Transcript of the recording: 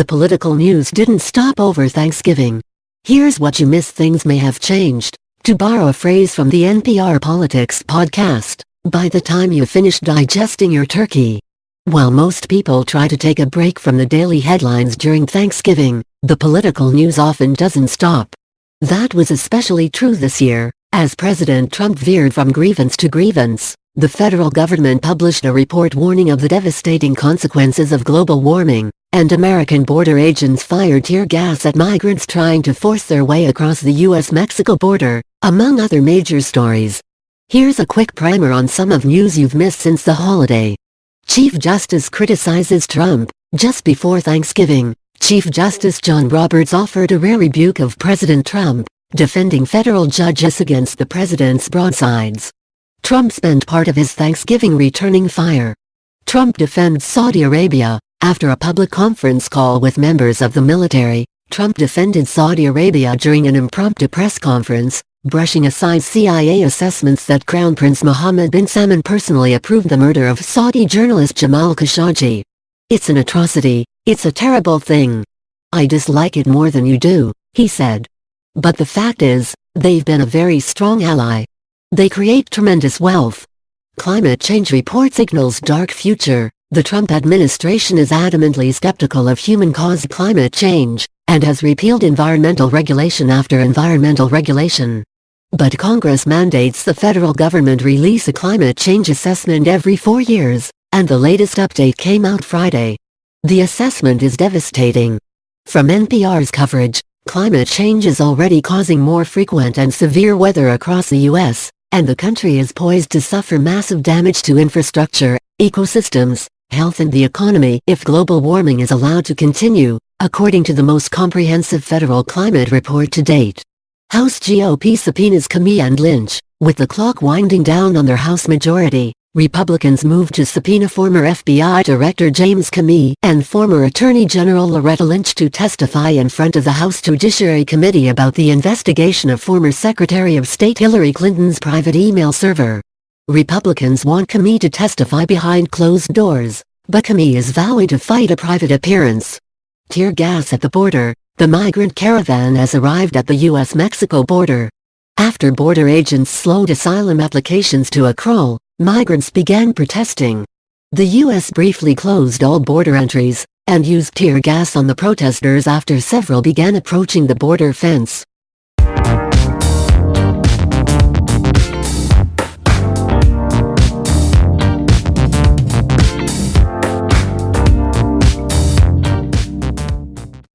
The political news didn't stop over Thanksgiving. Here's what you missed: things may have changed. To borrow a phrase from the NPR Politics podcast, by the time you finished digesting your turkey. While most people try to take a break from the daily headlines during Thanksgiving, the political news often doesn't stop. That was especially true this year, as President Trump veered from grievance to grievance. The federal government published a report warning of the devastating consequences of global warming, and American border agents fired tear gas at migrants trying to force their way across the U.S.-Mexico border, among other major stories. Here's a quick primer on some of news you've missed since the holiday. Chief Justice criticizes Trump. Just before Thanksgiving, Chief Justice John Roberts offered a rare rebuke of President Trump, defending federal judges against the president's broadsides. Trump spent part of his Thanksgiving returning fire. Trump defends Saudi Arabia. After a public conference call with members of the military, Trump defended Saudi Arabia during an impromptu press conference, brushing aside CIA assessments that Crown Prince Mohammed bin Salman personally approved the murder of Saudi journalist Jamal Khashoggi. "It's an atrocity, it's a terrible thing. I dislike it more than you do," he said. "But the fact is, they've been a very strong ally. They create tremendous wealth." Climate change report signals dark future. The Trump administration is adamantly skeptical of human-caused climate change, and has repealed environmental regulation after environmental regulation. But Congress mandates the federal government release a climate change assessment every 4 years, and the latest update came out Friday. The assessment is devastating. From NPR's coverage, climate change is already causing more frequent and severe weather across the U.S., and the country is poised to suffer massive damage to infrastructure, ecosystems, health and the economy if global warming is allowed to continue, according to the most comprehensive federal climate report to date. House GOP subpoenas Comey and Lynch. With the clock winding down on their House majority, Republicans moved to subpoena former FBI Director James Comey and former Attorney General Loretta Lynch to testify in front of the House Judiciary Committee about the investigation of former Secretary of State Hillary Clinton's private email server. Republicans want Comey to testify behind closed doors, but Comey is vowing to fight a private appearance. Tear gas at the border. The migrant caravan has arrived at the U.S.-Mexico border. After border agents slowed asylum applications to a crawl, migrants began protesting. The U.S. briefly closed all border entries, and used tear gas on the protesters after several began approaching the border fence.